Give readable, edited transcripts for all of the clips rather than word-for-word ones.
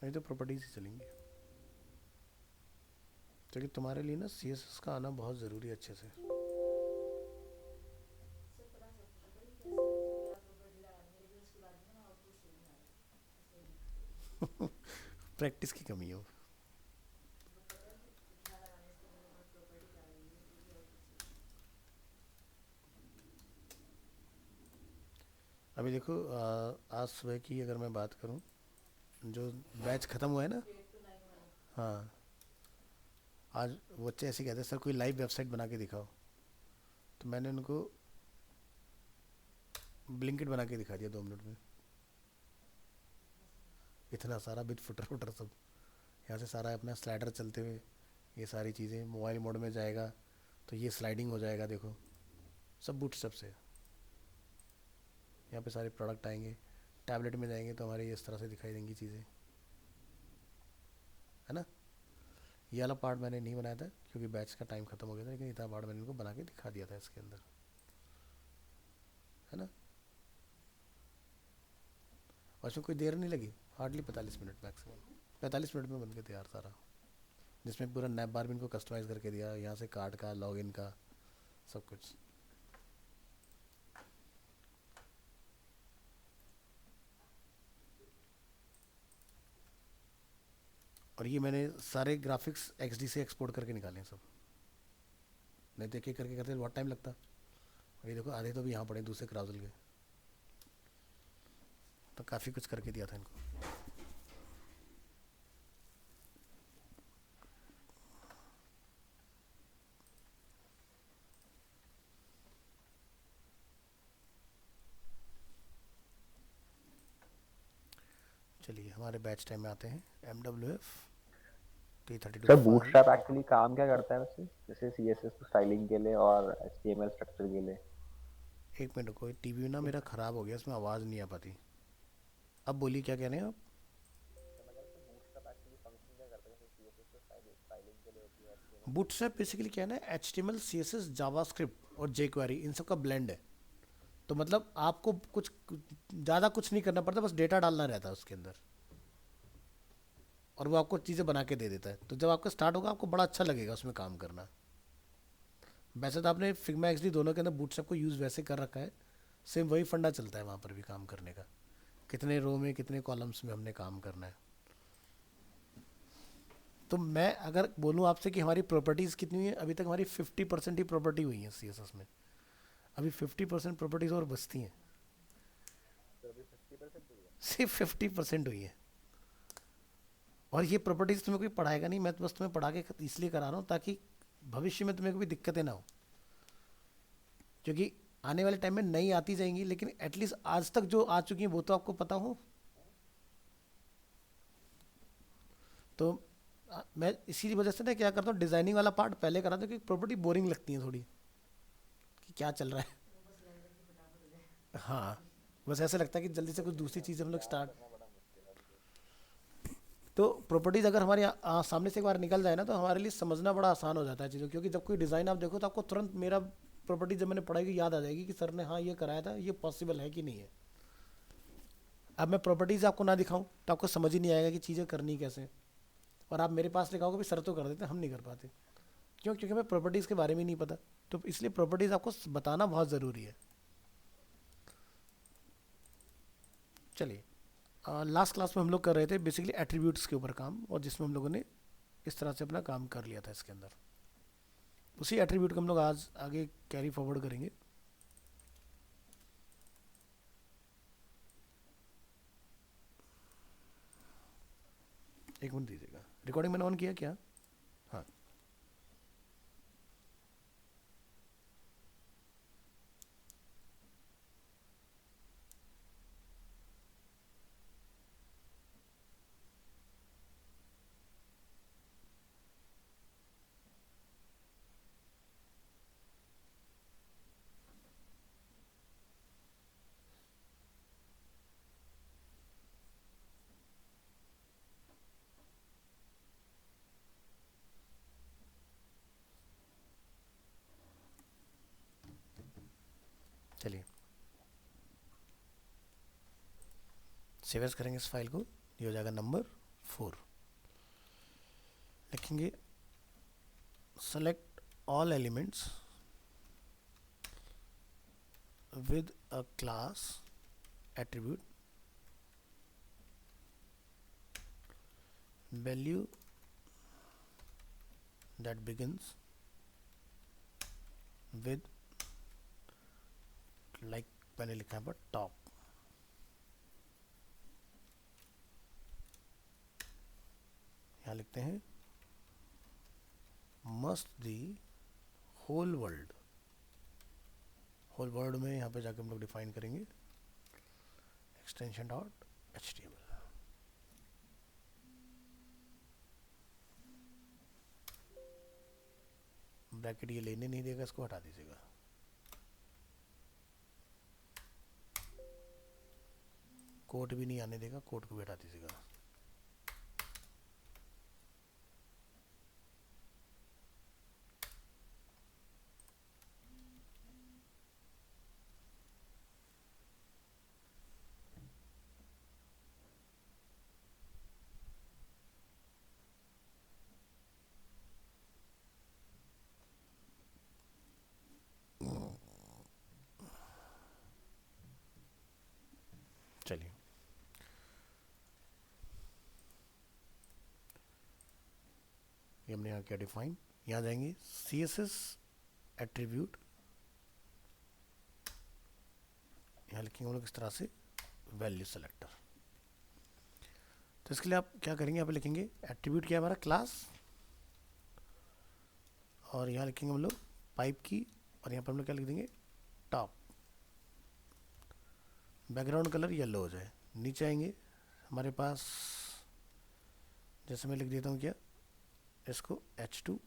नहीं तो प्रॉपर्टीज ही चलेंगी, क्योंकि तुम्हारे लिए ना सीएसएस का आना बहुत ज़रूरी है अच्छे से। सर पता नहीं सबको पता ही कैसे मुझे क्या प्रॉपर्टी लगानी है, लेकिन उसके बाद भी ना आउटपुट सही नहीं आ रहा, बस वही दिक्कत हो रही है। प्रैक्टिस की कमी हो। मतलब पता है कि क्या लगाना है, इसके अंदर हमारी प्रॉपर्टी क्या लगेगी, फिर भी आउटपुट सही नहीं आ रहा। अभी देखो आज सुबह की अगर मैं बात करूं, जो बैच ख़त्म हुआ है ना। 8 to 9 वाला। हाँ, आज वो बच्चे ऐसे कहते हैं सर कोई लाइव वेबसाइट बना के दिखाओ, तो मैंने उनको ब्लिंकिट बना के दिखा दिया 2 मिनट में। इतना सारा विद फुटर फुटर सब, यहाँ से सारा अपना स्लाइडर चलते हुए ये सारी चीज़ें मोबाइल मोड में जाएगा, तो ये स्लाइडिंग हो जाएगा देखो, सब बूटस्ट्रैप से। यहाँ पे सारे प्रोडक्ट आएंगे, टैबलेट में जाएंगे तो हमारे ये इस तरह से दिखाई देंगी चीज़ें, है ना। ये वाला पार्ट मैंने नहीं बनाया था क्योंकि बैच का टाइम खत्म हो गया था, लेकिन इतना पार्ट मैंने इनको बना के दिखा दिया था इसके अंदर, है ना। और इसमें कोई देर नहीं लगी, हार्डली 45 मिनट मैक्सिमम। 45 मिनट में बन के तैयार सारा, जिसमें पूरा नैप बार भी इनको कस्टमाइज़ करके दिया, यहाँ से कार्ड का लॉगिन का सब कुछ। और ये मैंने सारे ग्राफिक्स XD से एक्सपोर्ट करके निकाले हैं सब, नहीं तो एक एक करके करते बहुत टाइम लगता। और ये देखो आधे तो भी यहाँ पड़े दूसरे क्राउजल के, तो काफ़ी कुछ करके दिया था इनको। चलिए हमारे बैच टाइम में आते हैं। MWF 332 sir 5। बूटस्ट्रैप एक्चुअली काम क्या करता है वैसे, जैसे सीएसएस स्टाइलिंग के लिए और एचटीएमएल स्ट्रक्चर के लिए? एक मिनट, कोई टीवी ना मेरा ख़राब हो गया, इसमें आवाज़ नहीं आ पाती। अब बोलिए क्या कह रहे हैं आप। तो मैं कह रहा था बूटस्ट्रैप एक्चुअली फंक्शन क्या करता है, जैसे सीएसएस तो स्टाइलिंग के लिए होती है, एचटीएमएल बूटस्ट्रैप स्ट्रक्चर के लिए बेसिकली होती क्या है ना, HTML CSS जावास्क्रिप्ट और jQuery इन सब का ब्लेंड है। तो मतलब आपको कुछ ज़्यादा कुछ नहीं करना पड़ता, बस डेटा डालना रहता है उसके अंदर, और वो आपको चीज़ें बना के दे देता है। तो जब आपका स्टार्ट होगा आपको बड़ा अच्छा लगेगा उसमें काम करना। वैसे तो आपने फिग्मा XD दोनों के अंदर बूटस्ट्रैप को यूज़ वैसे कर रखा है, सेम वही फंडा चलता है वहाँ पर भी काम करने का, कितने रो में कितने कॉलम्स में हमने काम करना है। तो मैं अगर बोलूँ आपसे कि हमारी प्रॉपर्टीज़ कितनी हुई है, अभी तक हमारी 50% ही प्रॉपर्टी हुई है CSS में। अभी 50% प्रॉपर्टीज़ और बचती हैं। है। तो अभी 50% हुई है। सिर्फ 50% हुई है। और ये प्रॉपर्टीज़ तुम्हें कोई पढ़ाएगा नहीं, मैं तो बस तुम्हें पढ़ा के इसलिए करा रहा हूँ ताकि भविष्य में तुम्हें कोई दिक्कतें ना हो, क्योंकि आने वाले टाइम में नई आती जाएंगी, लेकिन एटलीस्ट आज तक जो आ चुकी हैं वो तो आपको पता हो। तो मैं इसी वजह से ना क्या करता हूँ, डिज़ाइनिंग वाला पार्ट पहले कराता हूँ, क्योंकि प्रॉपर्टी बोरिंग लगती है थोड़ी, कि क्या चल रहा है। वो बस लग रहा है कि फटाफट हो जाए। हाँ, बस ऐसा लगता है कि जल्दी से कुछ दूसरी हाँ, चीज़ हम लोग तैयार स्टार्ट। करना बड़ा मुश्किल है अभी तो। तो प्रॉपर्टीज़ अगर हमारे सामने से एक बार निकल जाए ना, तो हमारे लिए समझना बड़ा आसान हो जाता है चीज़ों, क्योंकि जब कोई डिज़ाइन आप देखो तो आपको तुरंत मेरा प्रॉपर्टी जब मैंने पढ़ाई याद आ जाएगी कि सर ने हाँ ये कराया था, ये पॉसिबल है कि नहीं है। अब मैं प्रॉपर्टीज़ आपको ना दिखाऊं तो आपको समझ ही नहीं आएगा कि चीज़ें करनी कैसे। और आप मेरे पास लिखाओगे भी सर तो कर देते, हम नहीं कर पाते। क्यों? क्योंकि हमें प्रॉपर्टीज़ के बारे में नहीं पता। तो इसलिए प्रॉपर्टीज़ आपको बताना बहुत ज़रूरी है। चलिए, लास्ट क्लास में हम लोग कर रहे थे बेसिकली एट्रीब्यूट्स के ऊपर काम, और जिसमें हम लोगों ने इस तरह से अपना काम कर लिया था इसके अंदर। उसी एट्रीब्यूट को हम लोग आज आगे कैरी फॉरवर्ड करेंगे। एक मिनट दीजिएगा, रिकॉर्डिंग मैंने ऑन किया क्या? हाँ। चलिए सेव एज करेंगे इस फाइल को, ये हो जाएगा नंबर 4 लिखेंगे select all elements with a class attribute value that begins with like मैंने लिखा है पर टॉप, यहाँ लिखते हैं must the whole world, whole world में यहाँ पे जाके हम लोग डिफाइन करेंगे एक्सटेंशन डॉट HTML। ब्रैकेट ये लेने नहीं देगा, इसको हटा दीजिएगा। कोट भी नहीं आने देगा, कोट को भी हटा दीजिएगा। चलिए ये हमने यहाँ क्या डिफाइन, यहाँ जाएंगे CSS एट्रीब्यूट, यहाँ लिखेंगे हम लोग इस तरह से वैल्यू सेलेक्टर। तो इसके लिए आप क्या करेंगे, यहाँ पे लिखेंगे एट्रीब्यूट क्या है हमारा क्लास, और यहाँ लिखेंगे हम लोग पाइप की, और यहाँ पर हम लोग क्या लिख देंगे टॉप, बैकग्राउंड कलर येलो हो जाए। नीचे आएंगे हमारे पास, जैसे मैं लिख देता हूँ क्या इसको H2,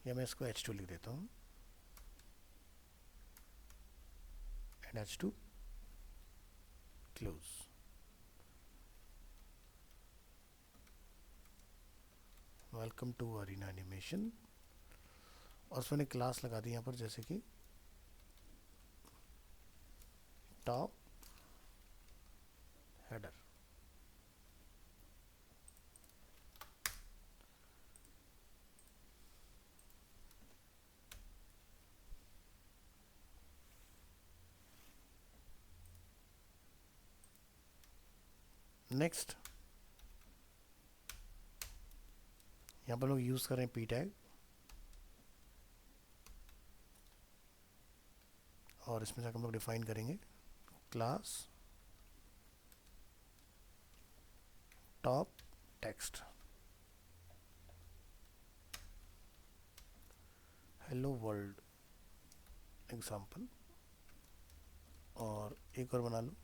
या मैं इसको H2 लिख देता हूँ and H2 close. Welcome to Arena Animation, और उसमें मैंने क्लास लगा दी यहाँ पर, जैसे कि टॉप हेडर। नेक्स्ट यहाँ पर लोग यूज करें p टैग, और इसमें जाकर हम लोग डिफाइन करेंगे class top text hello world example, और एक और बना लो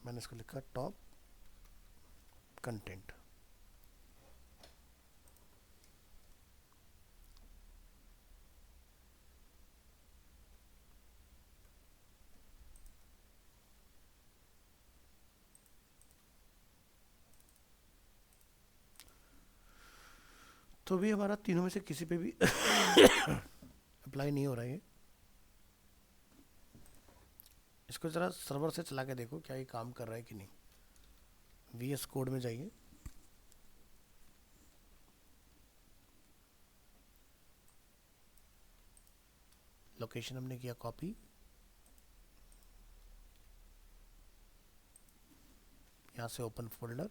मैंने इसको लिखा टॉप कंटेंट। तो भी हमारा तीनों में से किसी पे भी अप्लाई नहीं हो रहा है। इसको ज़रा सर्वर से चला के देखो क्या ये काम कर रहा है कि नहीं। VS कोड में जाइए, लोकेशन हमने किया कॉपी, यहाँ से ओपन फोल्डर,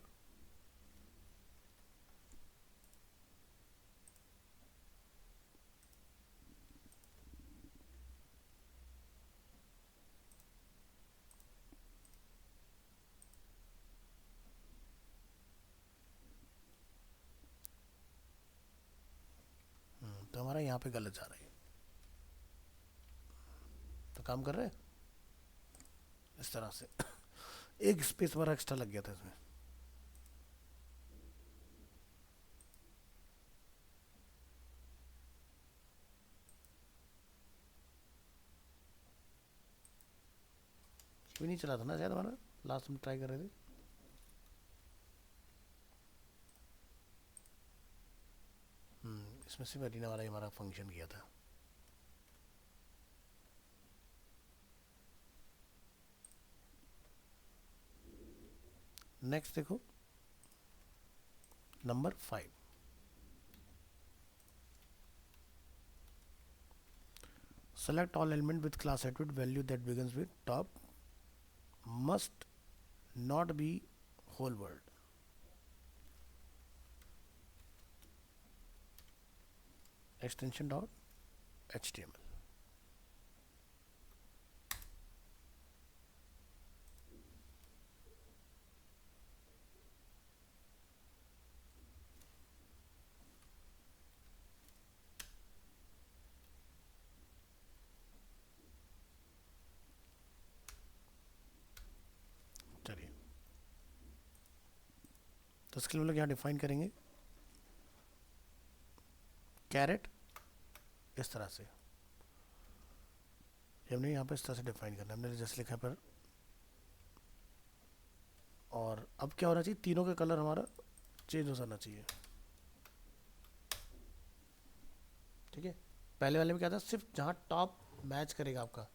तो हमारा यहाँ पे गलत जा रहा है। तो काम कर रहे हैं इस तरह से एक स्पेस हमारा एक्स्ट्रा लग गया था इसमें। नहीं चला था ना शायद हमारा, लास्ट में ट्राई कर रहे थे। इसमें सिर्फ अरीना वाला ही हमारा फंक्शन किया था। नेक्स्ट देखो number 5, select all element with class attribute value that begins with top must not be whole world. Extension dot html. चलिए, तो इसके लिए हम लोग यहाँ डिफाइन करेंगे कैरेट इस तरह से, हमने यहाँ पर इस तरह से डिफाइन करना है, हमने जैसे लिखा पर। और अब क्या होना चाहिए, तीनों का कलर हमारा चेंज हो जाना चाहिए, ठीक है। पहले वाले में क्या था, सिर्फ जहाँ टॉप मैच करेगा आपका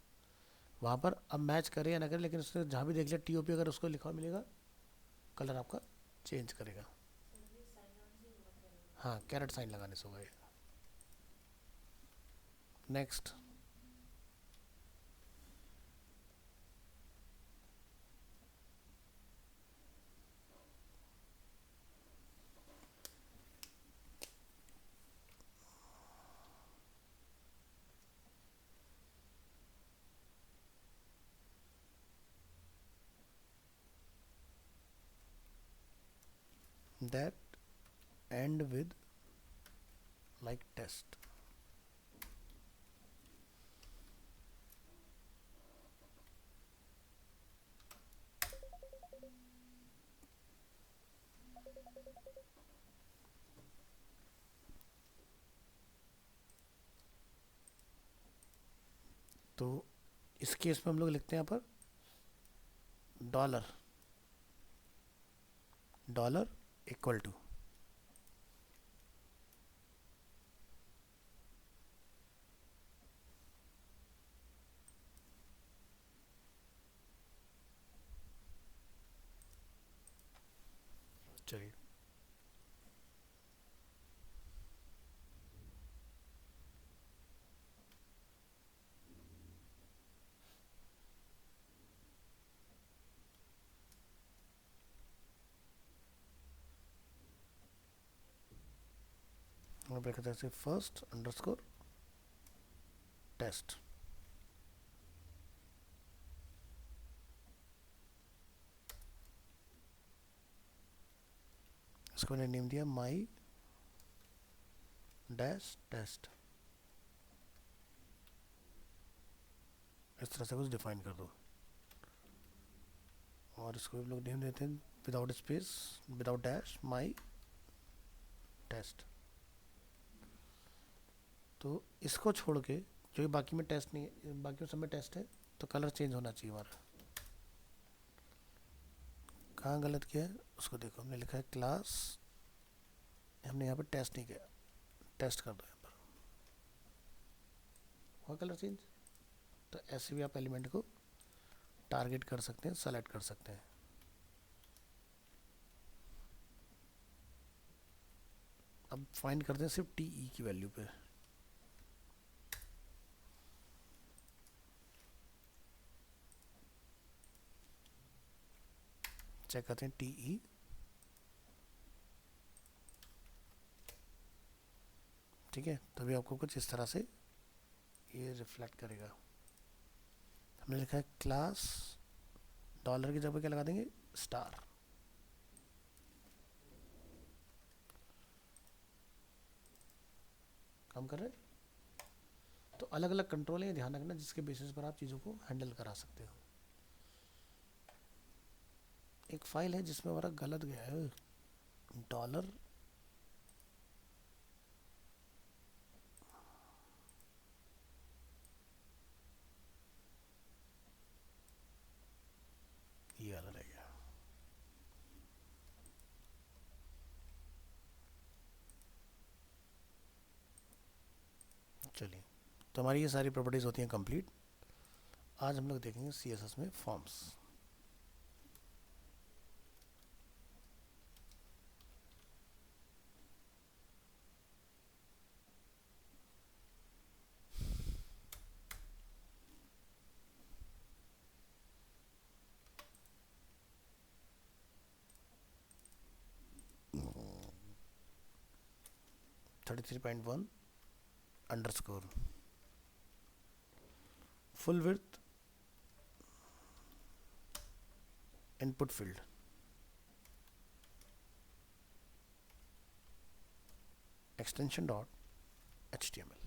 वहाँ पर अब मैच करे या ना करे, लेकिन उसने जहाँ भी देख लिया टीओपी अगर उसको लिखा मिलेगा कलर आपका चेंज करेगा। हाँ, कैरेट साइन लगाने से होगा ये। Next, that end with like test. तो इस केस में हम लोग लिखते हैं यहाँ पर डॉलर इक्वल टू, चलिए हम ब्रैकेट से फर्स्ट अंडरस्कोर टेस्ट, इसको मैंने नेम दिया माई डैश टेस्ट। इस तरह से कुछ डिफाइन कर दो, और इसको हम लोग नेम देते हैं without space without dash my test. तो इसको छोड़ के जो बाकी में टेस्ट नहीं है, बाकी सब में टेस्ट है, तो कलर चेंज होना चाहिए हमारा। कहाँ गलत किया है उसको देखो, हमने लिखा है क्लास, हमने यहाँ पर टेस्ट नहीं किया, टेस्ट कर दो यहाँ पर, हुआ कलर चेंज। तो ऐसे भी आप एलिमेंट को टारगेट कर सकते हैं, सेलेक्ट कर सकते हैं। अब फाइंड करते हैं सिर्फ टी ई की वैल्यू पे, चेक करते हैं टी ई, ठीक है। तभी आपको कुछ इस तरह से ये रिफ्लेक्ट करेगा। हमने लिखा है क्लास, डॉलर की जगह क्या लगा देंगे, स्टार। काम कर रहे हैं। तो अलग अलग कंट्रोल है, ध्यान रखना, जिसके बेसिस पर आप चीज़ों को हैंडल करा सकते हो। एक फाइल है जिसमें हमारा गलत गया है, डॉलर चलिए, तो हमारी ये सारी प्रॉपर्टीज़ होती हैं कंप्लीट। आज हम लोग देखेंगे CSS में forms. Thirty 33.1 underscore full width input field extension dot HTML।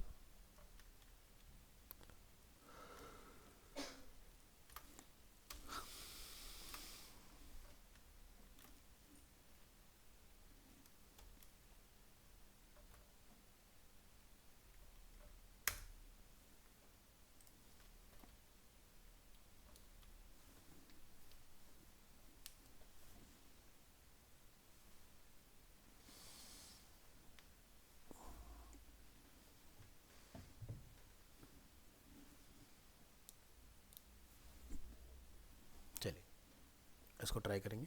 चलिए इसको ट्राई करेंगे।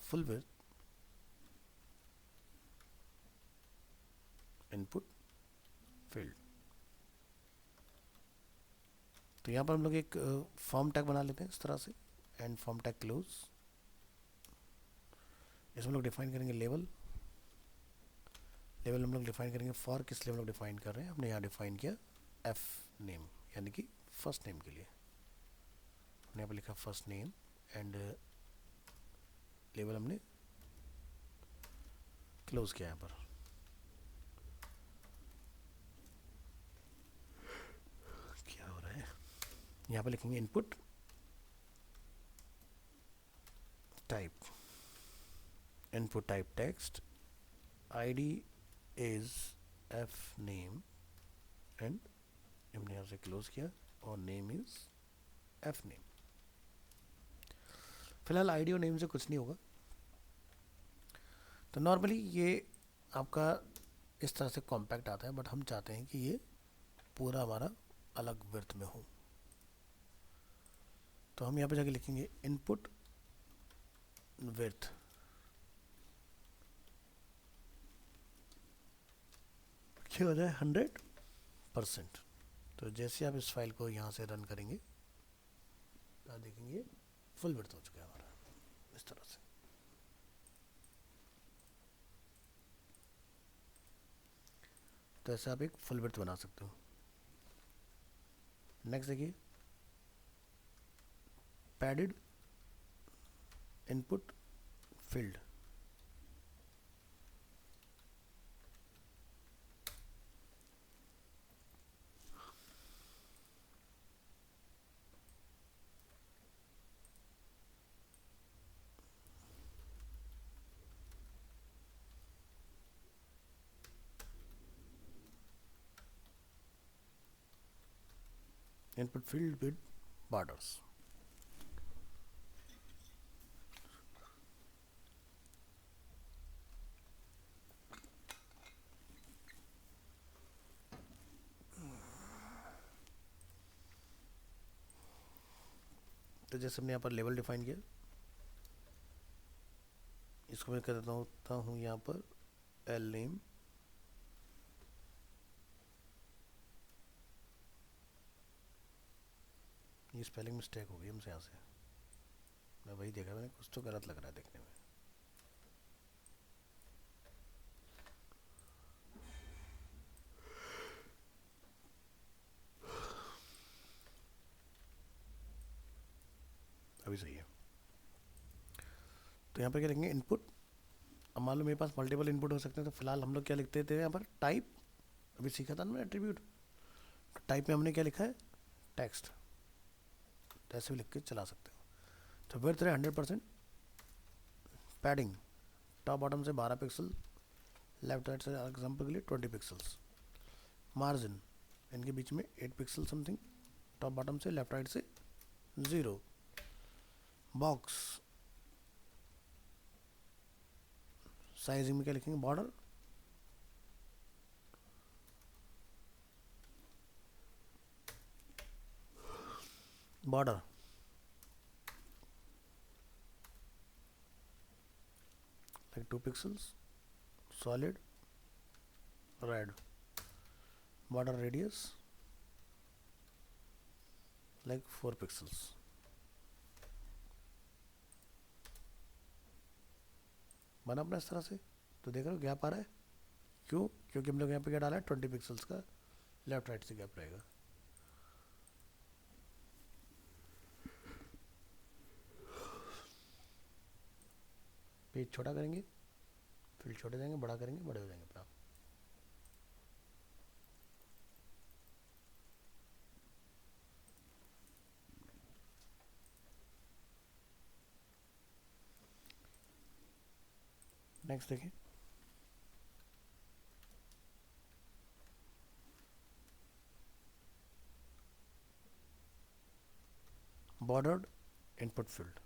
Full width input field. तो यहाँ पर हम लोग एक फॉर्म टैग बना लेते हैं इस तरह से, एंड फॉर्म टैग क्लोज। इसमें हम लोग डिफाइन करेंगे लेवल। लेवल हम लोग डिफाइन करेंगे फॉर किस लिए हम लोग डिफाइन कर रहे हैं। हमने यहाँ डिफाइन किया एफ नेम, यानी कि फर्स्ट नेम के लिए। हमने यहाँ पर लिखा फर्स्ट नेम, एंड लेवल हमने क्लोज किया यहाँ पर। क्या हो रहा है, यहाँ पर लिखेंगे input type, input type text, ID is F name, and हमने यहाँ से क्लोज किया, और नेम इज F नेम। फिलहाल आईडी और नेम से कुछ नहीं होगा। तो नॉर्मली ये आपका इस तरह से कॉम्पैक्ट आता है, बट हम चाहते हैं कि ये पूरा हमारा अलग विड्थ में हो। तो हम यहाँ पे जाके लिखेंगे इनपुट विड्थ क्या हो जाए 100%। तो जैसे आप इस फाइल को यहाँ से रन करेंगे तो आप देखेंगे फुल विड्थ हो चुका है हमारा इस तरह से। तो ऐसे आप एक फुल विड्थ बना सकते हो। नेक्स्ट देखिए, padded input field. Input field with borders. तो जैसे हमने यहाँ पर लेवल डिफाइन किया, इसको मैं कर देता हूँ यहाँ पर एल नेम, ये स्पेलिंग मिस्टेक हो गई हमसे यहाँ से। मैं वही देखा, मैंने कुछ तो गलत लग रहा है देखने में। अभी सही है। तो यहाँ पर क्या लिखेंगे इनपुट। अब मान लो मेरे पास मल्टीपल इनपुट हो सकते हैं, तो फिलहाल हम लोग क्या लिखते थे यहाँ पर टाइप। अभी सीखा था ना मैंने एट्रीब्यूट। टाइप में हमने क्या लिखा है टेक्स्ट। तो ऐसे भी लिख के चला सकते हो। तो विड्थ है 100%। पैडिंग टॉप बॉटम से 12 पिक्सल, लेफ्ट राइट से एग्जाम्पल के लिए 20 पिक्सल्स। मार्जिन इनके बीच में 8 पिक्सल समथिंग, टॉप बॉटम से लेफ्ट राइट से 0। बॉक्स साइजिंग में क्या लिखेंगे, border, border like 2 pixels, solid, red, border radius like 4 pixels. बना अपना इस तरह से, तो देख रहे हो गैप आ रहा है, क्यों, क्योंकि हम लोग यहाँ पे क्या डाला है 20 पिक्सल्स का लेफ्ट राइट से गैप रहेगा। पेज छोटा करेंगे, फील्ड छोटे देंगे, बड़ा करेंगे, बड़े हो जाएंगे अपना। नेक्स्ट देखिए, बॉर्डर्ड इनपुट फील्ड,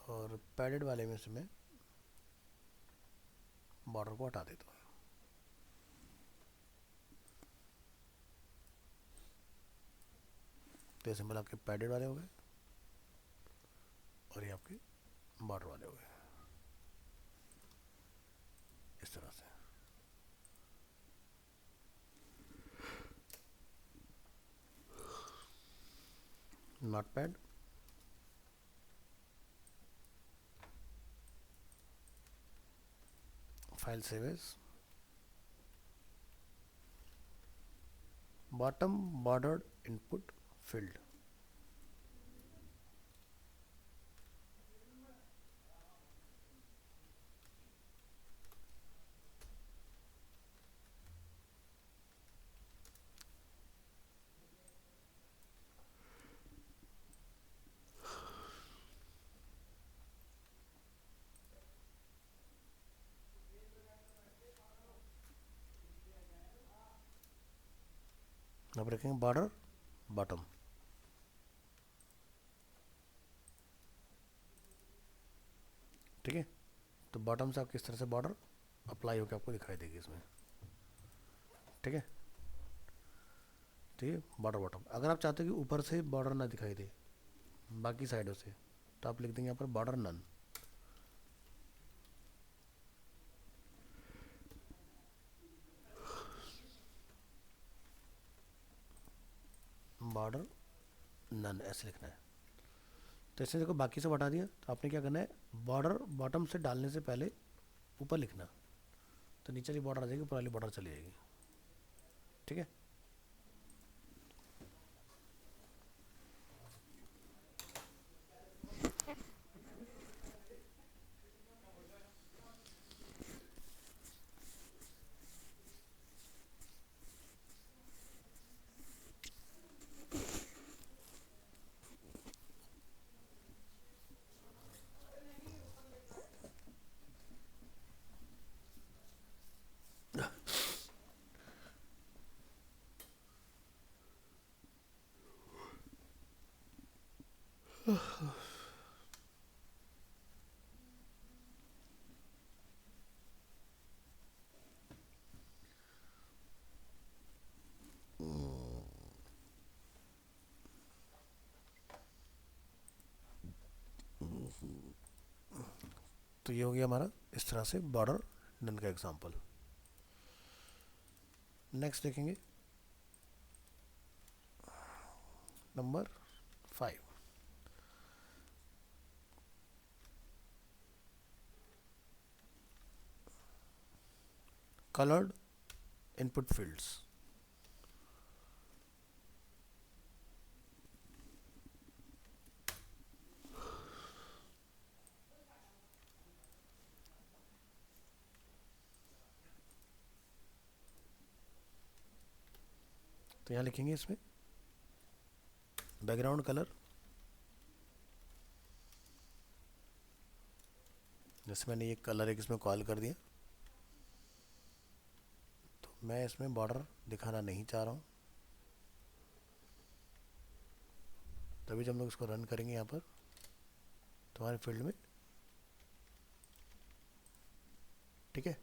और पैडेड वाले में से मैं बॉर्डर को हटा देता हूँ। तो ये सिंबल आपके पैडेड वाले हो गए और ये आपके बॉर्डर वाले हो गए इस तरह से। Notepad, file save as, bottom bordered input field, अब रखेंगे बॉर्डर बॉटम। ठीक है, तो बॉटम से आपको इस तरह से बॉर्डर अप्लाई होकर आपको दिखाई देगी इसमें। ठीक है, ठीक है, बॉर्डर बॉटम। अगर आप चाहते हो कि ऊपर से बॉर्डर ना दिखाई दे बाकी साइडों से, तो आप लिख देंगे यहाँ पर बॉर्डर नन। बॉर्डर नन ऐसे लिखना है। तो इसने देखो बाकी से हटा दिया, तो आपने क्या करना है, बॉर्डर बॉटम से डालने से पहले ऊपर लिखना, तो नीचे वाली बॉर्डर आ जाएगी, ऊपर वाली बॉर्डर चली जाएगी। ठीक है, तो ये हो गया हमारा इस तरह से बॉर्डर नन का एग्जांपल। नेक्स्ट देखेंगे नंबर 5, colored input fields। तो यहाँ लिखेंगे इसमें बैकग्राउंड कलर, जैसे मैंने ये कलर एक इसमें कॉल कर दिया, तो मैं इसमें बॉर्डर दिखाना नहीं चाह रहा हूँ, तभी जब हम लोग इसको रन करेंगे यहाँ पर तो हमारे फील्ड में, ठीक है।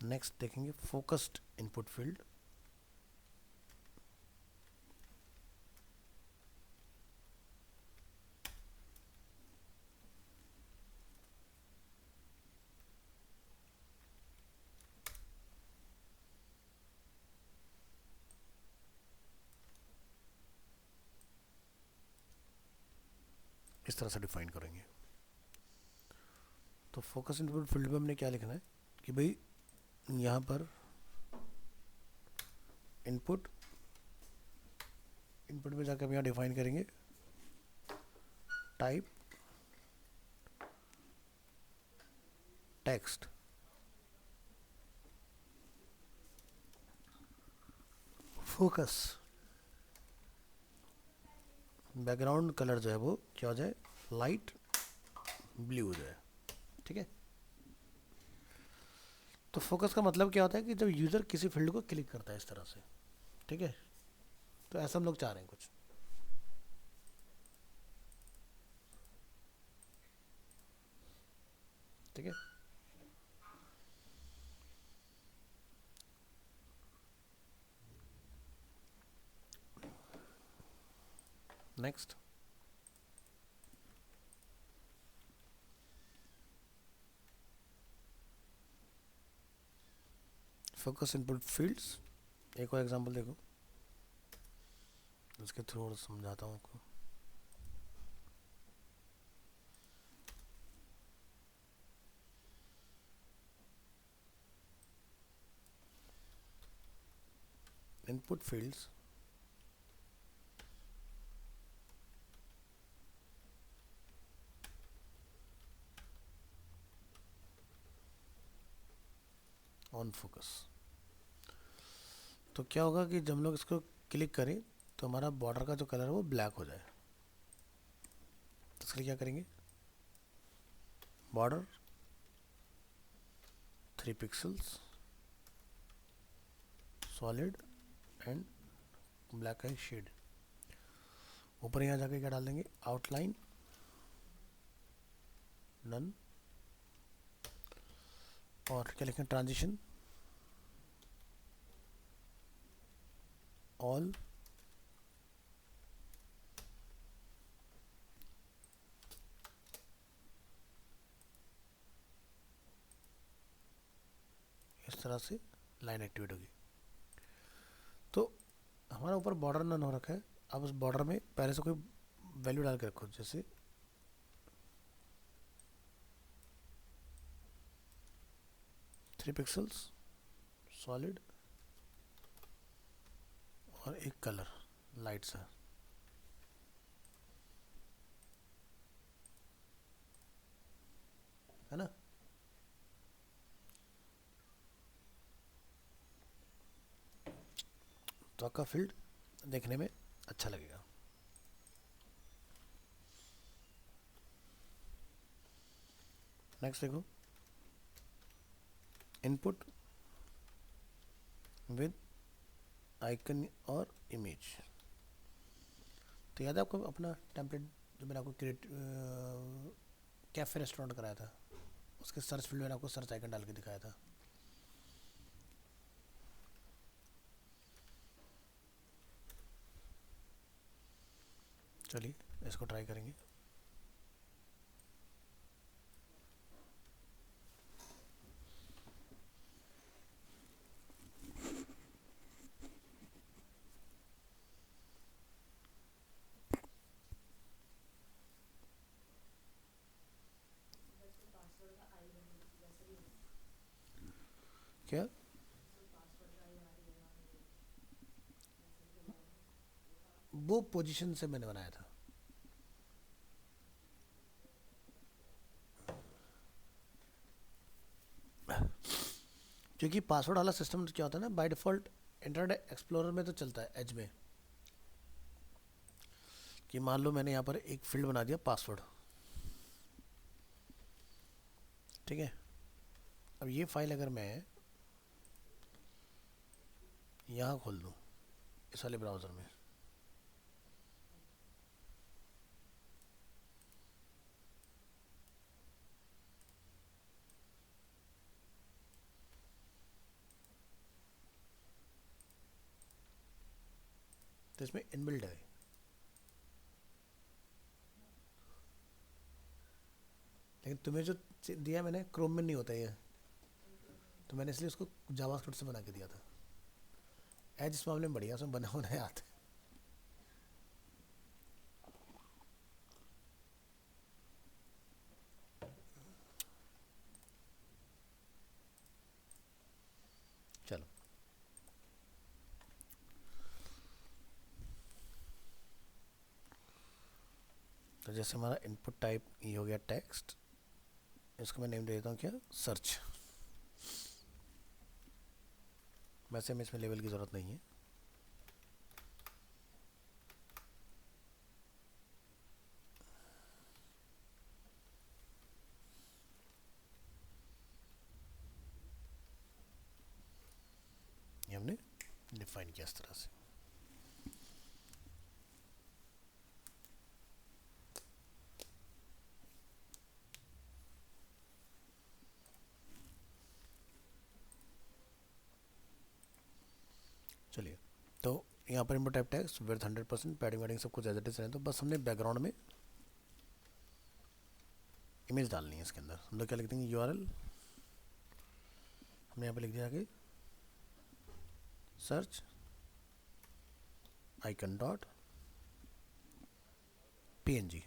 नेक्स्ट देखेंगे फोकस्ड इनपुट फील्ड। इस तरह से डिफाइन करेंगे। तो फोकस इनपुट फील्ड में हमने क्या लिखना है कि भाई यहाँ पर इनपुट में जाकर हम यहाँ डिफाइन करेंगे type text, focus, background colour जो है वो क्या हो जाए, लाइट ब्लू हो जाए, ठीक है। तो फोकस का मतलब क्या होता है कि जब यूज़र किसी फील्ड को क्लिक करता है इस तरह से, ठीक है, तो ऐसा हम लोग चाह रहे हैं कुछ, ठीक है। नेक्स्ट फोकस इनपुट फील्ड्स, एक और एग्जांपल देखो, उसके थ्रू और समझाता हूँ आपको। इनपुट फील्ड्स ऑन फोकस, तो क्या होगा कि जब हम लोग इसको क्लिक करें तो हमारा बॉर्डर का जो कलर है वो ब्लैक हो जाए। तो इसके लिए क्या करेंगे, border 3 pixels solid and black eye shade, ऊपर यहाँ जाके क्या डाल देंगे, आउटलाइन नन, और क्या लिखें, ट्रांजिशन ऑल, इस तरह से लाइन एक्टिवेट होगी। तो हमारा ऊपर बॉर्डर नन हो रखा है, अब उस बॉर्डर में पहले से कोई वैल्यू डाल के रखो, जैसे 3 पिक्सल्स सॉलिड और एक कलर लाइट सा, है ना। तो आपका फील्ड देखने में अच्छा लगेगा। नेक्स्ट देखो, इनपुट विद आइकन और इमेज। तो याद है आपको अपना टेम्पलेट जो मैंने आपको क्रिएट कैफ़े रेस्टोरेंट कराया था, उसके सर्च फील्ड में आपको सर्च आइकन डाल के दिखाया था। चलिए इसको ट्राई करेंगे। उसके पासवर्ड का आई बन गई वैसे ही क्या पासवर्ड का आई आ रही है वहाँ पे, वैसे ही लगा वो पोजीशन से मैंने बनाया था। क्योंकि पासवर्ड वाला सिस्टम क्या होता है ना, बाय डिफ़ॉल्ट इंटरनेट एक्सप्लोरर में तो चलता है एज में, कि मान लो मैंने यहाँ पर एक फील्ड बना दिया पासवर्ड, ठीक है। अब ये फाइल अगर मैं यहाँ खोल दूँ इस वाले ब्राउज़र में, तो इसमें इनबिल्ट है, लेकिन तुम्हें जो दिया मैंने क्रोम में नहीं होता ये, तो मैंने इसलिए उसको जावास्क्रिप्ट से बना के दिया था। एज इस मामले में बढ़िया, उसमें बना होना आता है। चलो, तो जैसे हमारा इनपुट टाइप ये हो गया टेक्स्ट, इसको मैं नेम दे देता हूँ क्या, सर्च। वैसे हमें इसमें लेवल की ज़रूरत नहीं है। ये हमने डिफाइन किया इस तरह से। चलिए, तो यहाँ पर input type text width 100%, padding wedding सब कुछ एज इट इज रहे, तो बस हमने बैकग्राउंड में इमेज डालनी है इसके अंदर। हम लोग क्या लिख देंगे, URL हमने यहाँ पे लिख दिया कि सर्च आइकन डॉट PNG।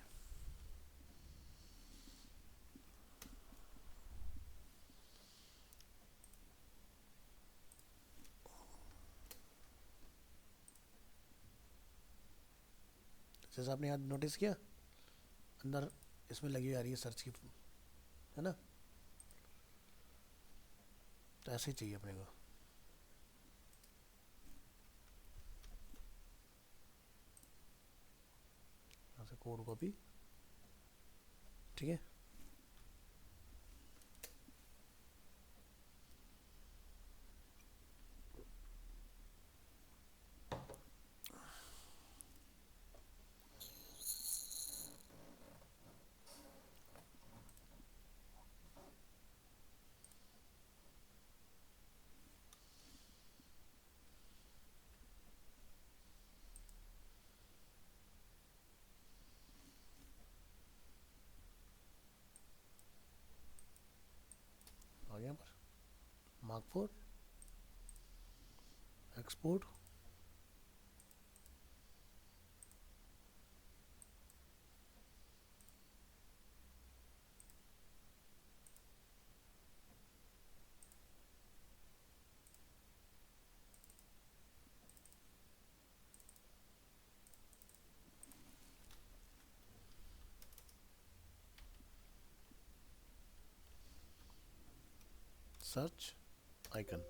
जैसे आपने यहाँ नोटिस किया अंदर इसमें लगी आ रही है सर्च की, है ना, तो ऐसे ही चाहिए अपने को। यहाँ से कोड कॉपी, ठीक है। आ गया पर मार्क 4 एक्सपोर्ट, सर्च आइकन।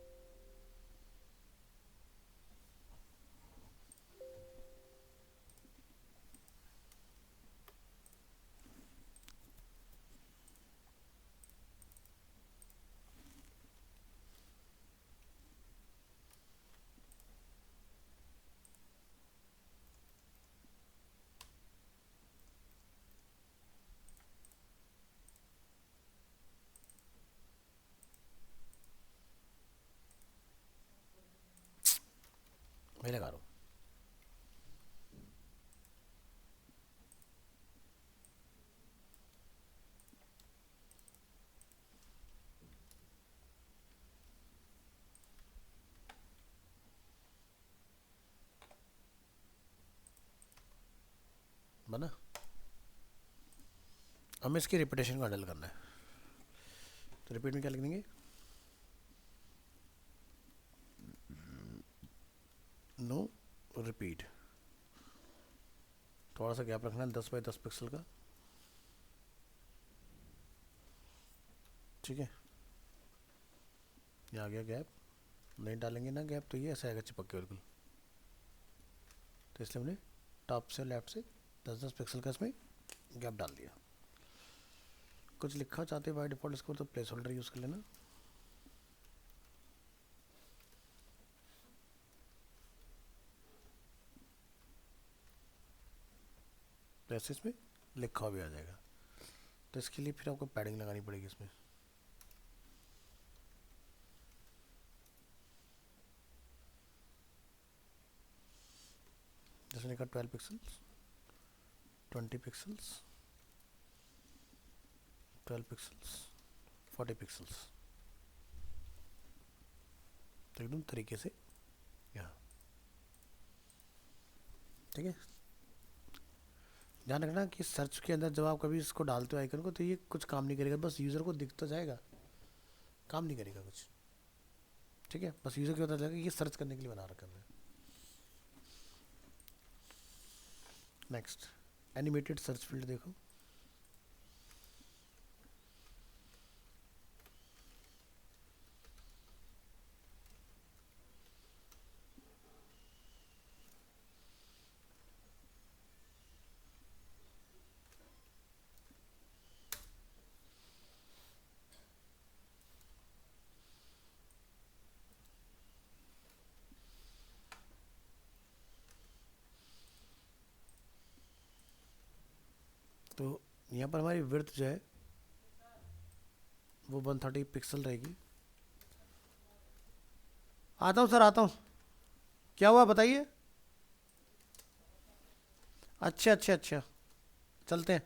मैं लगा रहा हूँ। बना, हमें इसकी रिपीटेशन को हैंडल करना है, तो रिपीट में क्या लिख देंगे, नो रिपीट। थोड़ा सा गैप रखना है 10 बाई 10 पिक्सल का, ठीक है। ये आ गया गैप, नहीं डालेंगे ना गैप तो ये ऐसा आएगा चिपक के बिल्कुल। तो इसलिए हमने टॉप से लेफ्ट से 10-10 पिक्सल का इसमें गैप डाल दिया। कुछ लिखा चाहते बाय डिफ़ॉल्ट इसको तो प्लेस होल्डर यूज़ कर लेना। तो ऐसे इसमें लिखा हुआ भी आ जाएगा। तो इसके लिए फिर आपको पैडिंग लगानी पड़ेगी इसमें। जैसे लिखा 12 पिक्सल्स, 20 पिक्सल्स, 12 पिक्सल्स, 40 पिक्सल्स, तो एकदम तरीके से यहाँ। ठीक है, ध्यान रखना कि सर्च के अंदर जब आप कभी इसको डालते हो आइकन को तो ये कुछ काम नहीं करेगा, बस यूज़र को दिख तो जाएगा, काम नहीं करेगा कुछ। ठीक है, बस यूज़र को पता चलेगा ये सर्च करने के लिए बना रखा है। नेक्स्ट एनिमेटेड सर्च फील्ड देखो, तो यहाँ पर हमारी विड्थ जो है वो 130 पिक्सल रहेगी। आता हूँ सर, आता हूँ। क्या हुआ बताइए। अच्छा अच्छा अच्छा, चलते हैं।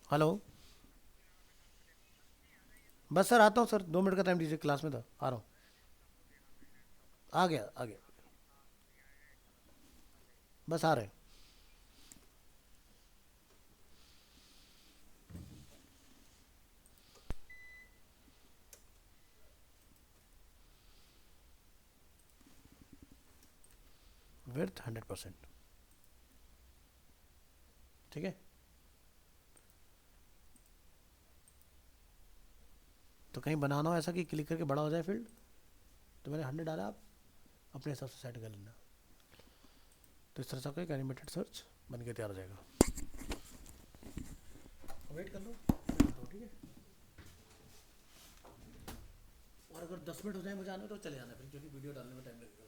हेलो, बस सर आता हूँ सर, 2 मिनट का टाइम दीजिए, क्लास में था, आ रहा हूँ। आ गया आ गया, बस आ रहे हैं। विड्थ 100%। ठीक है, तो कहीं बनाना हो ऐसा कि क्लिक करके बड़ा हो जाए फील्ड, तो मैंने 100 डाला, आप अपने हिसाब से सेट कर लेना। तो इस तरह से आपका एक एनिमेटेड सर्च बन के तैयार हो जाएगा। वेट कर लो, ठीक है। और अगर 10 मिनट हो जाए मुझे आने तो चले जाना फिर, क्योंकि वीडियो डालने में टाइम लगेगा।